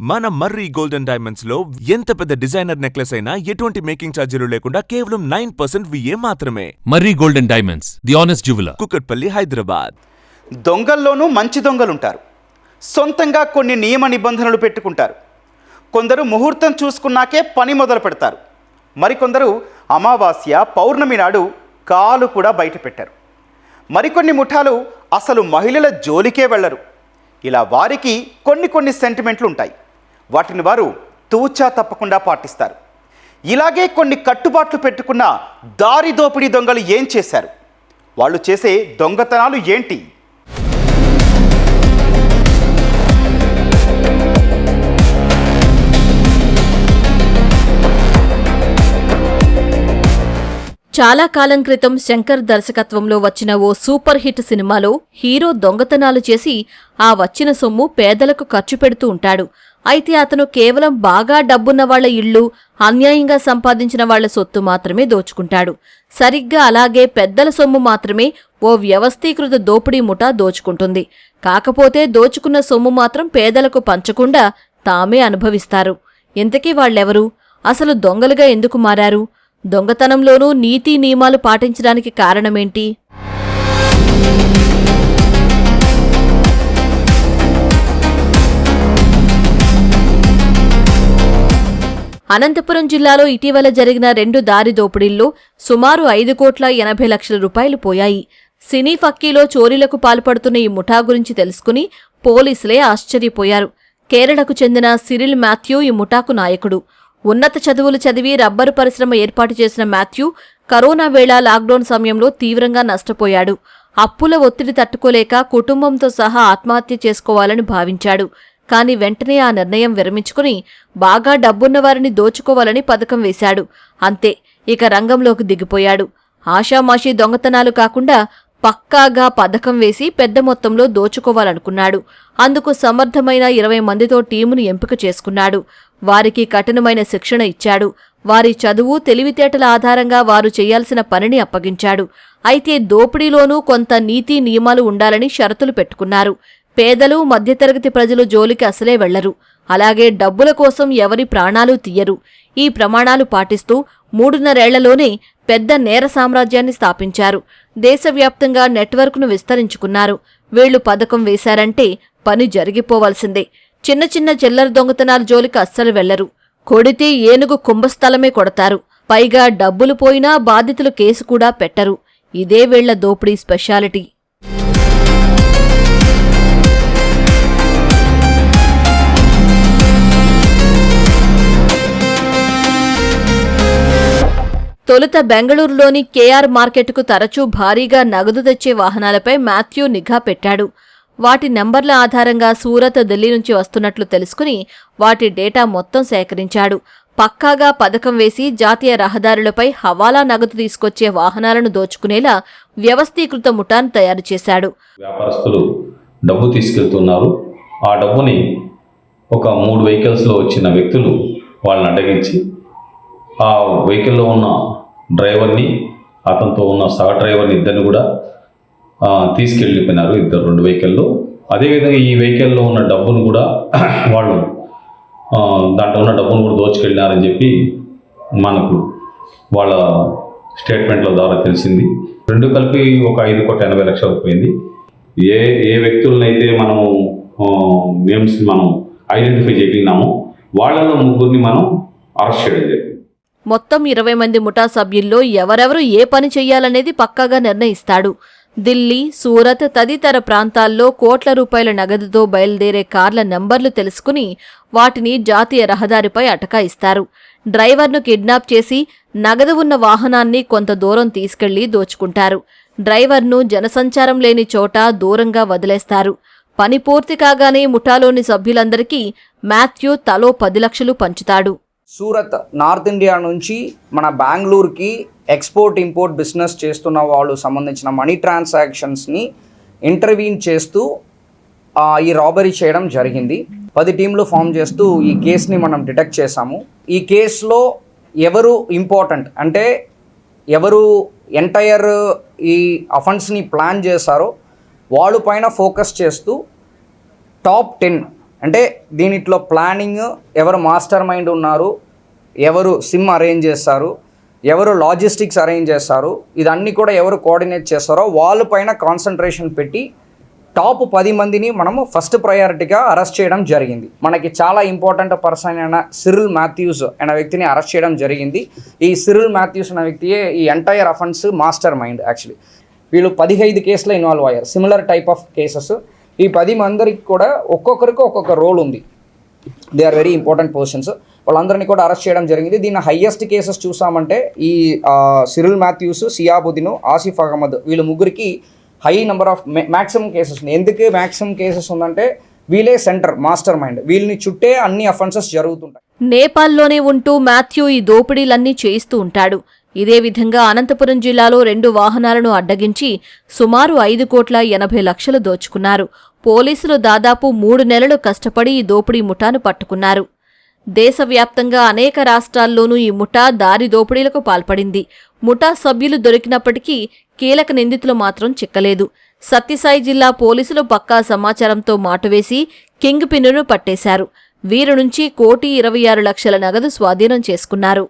మన మర్రి golden diamonds లో ఎంత పెద్ద డిజైనర్ నెక్లెస్ అయినా ఎటువంటి మేకింగ్ ఛార్జీలు లేకుండా కేవలం 9% విఏ మాత్రమే. Marri golden diamonds, the honest jeweller, Kukatpally, Hyderabad. దొంగల్లోనూ మంచి దొంగలుంటారు. సొంతంగా కొన్ని నియమ నిబంధనలు పెట్టుకుంటారు. కొందరు ముహూర్తం చూసుకున్నాకే పని మొదలు పెడతారు. మరికొందరు అమావాస్య, పౌర్ణమి నాడు కాలు కూడా బయట పెట్టారు. మరికొన్ని ముఠాలు అసలు మహిళల జోలికే వెళ్లరు. ఇలా వారికి కొన్ని సెంటిమెంట్లు ఉంటాయి. వాటిని వారు తూచా తప్పకుండా పాటిస్తారు. ఇలాగే కొన్ని కట్టుబాట్లు పెట్టుకున్న దారి దోపిడీ దొంగలు ఏం చేశారు? వాళ్ళు చేసే దొంగతనాలు ఏంటి? చాలా కాలం క్రితం శంకర్ దర్శకత్వంలో వచ్చిన ఓ సూపర్ హిట్ సినిమాలో హీరో దొంగతనాలు చేసి ఆ వచ్చిన సొమ్ము పేదలకు ఖర్చు పెడుతూ ఉంటాడు. అయితే అతను కేవలం బాగా డబ్బున్న వాళ్ల ఇళ్లు, అన్యాయంగా సంపాదించిన వాళ్ల సొత్తు మాత్రమే దోచుకుంటాడు. సరిగ్గా అలాగే పెద్దల సొమ్ము మాత్రమే ఓ వ్యవస్థీకృత దోపిడీ ముఠా దోచుకుంటుంది. కాకపోతే దోచుకున్న సొమ్ము మాత్రం పేదలకు పంచకుండా తామే అనుభవిస్తారు. ఇంతకీ వాళ్లెవరు? అసలు దొంగలుగా ఎందుకు మారారు? దొంగతనంలోనూ నీతి నియమాలు పాటించడానికి కారణమేంటి? అనంతపురం జిల్లాలో ఇటీవల జరిగిన 2 దారి దోపిడీల్లో సుమారు 5,80,00,000 రూపాయలు పోయాయి. సినీ ఫక్కీలో చోరీలకు పాల్పడుతున్న ఈ ముఠా గురించి తెలుసుకుని పోలీసులే ఆశ్చర్యపోయారు. కేరళకు చెందిన సిరిల్ మాథ్యూ ఈ ముఠాకు నాయకుడు. ఉన్నత చదువులు చదివి రబ్బరు పరిశ్రమ ఏర్పాటు చేసిన మాథ్యూ కరోనా వేళ లాక్డౌన్ సమయంలో తీవ్రంగా నష్టపోయాడు. అప్పుల ఒత్తిడి తట్టుకోలేక కుటుంబంతో సహా ఆత్మహత్య చేసుకోవాలని భావించాడు. కాని వెంటనే ఆ నిర్ణయం విరమించుకుని బాగా డబ్బున్నవారిని దోచుకోవాలని పథకం వేశాడు. అంతే, ఇక రంగంలోకి దిగిపోయాడు. ఆషామాషీ దొంగతనాలు కాకుండా పక్కాగా పథకం వేసి పెద్ద మొత్తంలో దోచుకోవాలనుకున్నాడు. అందుకు సమర్థమైన 20 మందితో టీమును ఎంపిక చేసుకున్నాడు. వారికి కఠినమైన శిక్షణ ఇచ్చాడు. వారి చదువు, తెలివితేటల ఆధారంగా వారు చేయాల్సిన పనిని అప్పగించాడు. అయితే దోపిడీలోనూ కొంత నీతి నియమాలు ఉండాలని షరతులు పెట్టుకున్నారు. పేదలు, మధ్యతరగతి ప్రజలు జోలికి అసలే వెళ్లరు. అలాగే డబ్బుల కోసం ఎవరి ప్రాణాలు తీయరు. ఈ ప్రమాణాలు పాటిస్తూ 3.5 ఏళ్లలోనే పెద్ద నేర సామ్రాజ్యాన్ని స్థాపించారు. దేశవ్యాప్తంగా నెట్వర్క్ను విస్తరించుకున్నారు. వీళ్లు పథకం వేశారంటే పని జరిగిపోవలసిందే. చిన్న చిల్లర దొంగతనాల జోలికి అస్సలు వెళ్లరు. కొడితే ఏనుగు కుంభస్థలమే కొడతారు. పైగా డబ్బులు పోయినా బాధితులు కేసు కూడా పెట్టరు. ఇదే వీళ్ల దోపిడీ స్పెషాలిటీ. తొలుత బెంగళూరులోని కేఆర్ మార్కెట్కు తరచూ భారీగా నగదు తెచ్చే వాహనాలపై మాథ్యూ నిఘా పెట్టాడు. వాటి నంబర్ల ఆధారంగా సూరత్, ఢిల్లీ నుంచి వస్తున్నట్లు తెలుసుకుని వాటి డేటా మొత్తం సేకరించాడు. పక్కాగా పథకం వేసి జాతీయ రహదారులపై హవాలా నగదు తీసుకొచ్చే వాహనాలను దోచుకునేలా వ్యవస్థీకృత ముఠాను తయారు చేశాడు. వ్యాపారస్తులు డబ్బు తీసుకెళ్తున్నారు. ఆ డబ్బుని ఒక 3 వెహికల్స్లో వచ్చిన వ్యక్తులు వాళ్ళని అడ్డగించి ఆ వెహికల్లో ఉన్న డ్రైవర్ని, అతనితో ఉన్న సహ డ్రైవర్ని ఇద్దరిని కూడా తీసుకెళ్ళిపోయినారు. 2 వెహికల్లో. అదేవిధంగా ఈ వెహికల్లో ఉన్న డబ్బును కూడా వాళ్ళు దాంట్లో ఉన్న డబ్బును కూడా దోచుకెళ్ళినారని చెప్పి మనకు వాళ్ళ స్టేట్మెంట్ల ద్వారా తెలిసింది. 2 కలిపి ఒక 5,80,00,000 పోయింది. ఏ వ్యక్తులనైతే మనము నేమ్స్ మనం ఐడెంటిఫై చేయగలిగినామో వాళ్ళలో 3 మనం అరెస్ట్ చేయడం జరిగింది. మొత్తం 20 మంది ముఠా సభ్యుల్లో ఎవరెవరు ఏ పని చెయ్యాలనేది పక్కాగా నిర్ణయిస్తాడు. ఢిల్లీ, సూరత్ తదితర ప్రాంతాల్లో కోట్ల రూపాయల నగదుతో బయలుదేరే కార్ల నంబర్లు తెలుసుకుని వాటిని జాతీయ రహదారిపై అటకాయిస్తారు. డ్రైవర్ను కిడ్నాప్ చేసి నగదు ఉన్న వాహనాన్ని కొంత దూరం తీసుకెళ్లి దోచుకుంటారు. డ్రైవర్ను జనసంచారం లేని చోట దూరంగా వదిలేస్తారు. పని పూర్తి కాగానే ముఠాలోని సభ్యులందరికీ మాథ్యూ తలో 10 లక్షలు పంచుతాడు. సూరత్, నార్త్ ఇండియా నుంచి మన బెంగళూరుకి ఎక్స్పోర్ట్ ఇంపోర్ట్ బిజినెస్ చేస్తున్న వాళ్ళు సంబంధించిన మనీ ట్రాన్సాక్షన్స్ని ఇంటర్వ్యూన్ చేస్తూ ఈ రాబరీ చేయడం జరిగింది. 10 టీంలు ఫామ్ చేస్తూ ఈ కేసుని మనం డిటెక్ట్ చేశాము. ఈ కేసులో ఎవరు ఇంపార్టెంట్ అంటే ఎవరు ఎంటైర్ ఈ అఫెన్స్ని ప్లాన్ చేశారో వాళ్ళ పైన ఫోకస్ చేస్తూ టాప్ 10 అంటే దీనిట్లో ప్లానింగ్, ఎవరు మాస్టర్ మైండ్ ఉన్నారు, ఎవరు సిమ్ అరేంజ్ చేస్తారు, ఎవరు లాజిస్టిక్స్ అరేంజ్ చేస్తారు, ఇదన్నీ కూడా ఎవరు కోఆర్డినేట్ చేస్తారో వాళ్ళపైన కాన్సన్ట్రేషన్ పెట్టి టాప్ 10 మందిని మనము ఫస్ట్ ప్రయారిటీగా అరెస్ట్ చేయడం జరిగింది. మనకి చాలా ఇంపార్టెంట్ పర్సన్ అయిన సిరిల్ మాథ్యూస్ అనే వ్యక్తిని అరెస్ట్ చేయడం జరిగింది. ఈ సిరిల్ మాథ్యూస్ అనే వ్యక్తియే ఈ entire offence master mind. Actually వీళ్ళు 15 కేసులో ఇన్వాల్వ్ అయ్యారు, సిమిలర్ టైప్ ఆఫ్ కేసెస్. ఈ 10 మందికి కూడా ఒక్కొక్కరికి ఒక్కొక్క రోల్ ఉంది. They are very important persons. వాళ్ళందరినీ కూడా అరెస్ట్ చేయడం జరిగింది. దీని హైయెస్ట్ కేసెస్ చూసామంటే ఈ సిరిల్ మాథ్యూస్, సియాబుద్దీన్, ఆసిఫ్ అహ్మద్ వీళ్ళు ముగ్గురికి high number of maximum cases ఉంది. ఎందుకు మ్యాక్సిమం కేసెస్ ఉందంటే వీళ్ళే సెంటర్, మాస్టర్ మైండ్. వీళ్ళని చుట్టే అన్ని అఫెన్సెస్ జరుగుతుంటాయి. నేపాల్లోనే ఉంటూ మాథ్యూ ఈ దోపిడీలన్నీ చేయిస్తూ ఉంటాడు. ఇదే విధంగా అనంతపురం జిల్లాలో 2 వాహనాలను అడ్డగించి సుమారు 5,80,00,000 దోచుకున్నారు. పోలీసులు దాదాపు 3 నెలలు కష్టపడి ఈ దోపిడీ ముఠాను పట్టుకున్నారు. దేశవ్యాప్తంగా అనేక రాష్ట్రాల్లోనూ ఈ ముఠా దారి దోపిడీలకు పాల్పడింది. ముఠా సభ్యులు దొరికినప్పటికీ కీలక నిందితులు మాత్రం చిక్కలేదు. సత్యసాయి జిల్లా పోలీసులు పక్కా సమాచారంతో మాటువేసి కింగ్ పిన్నును పట్టేశారు. వీరి నుంచి 1,26,00,000 నగదు స్వాధీనం చేసుకున్నారు.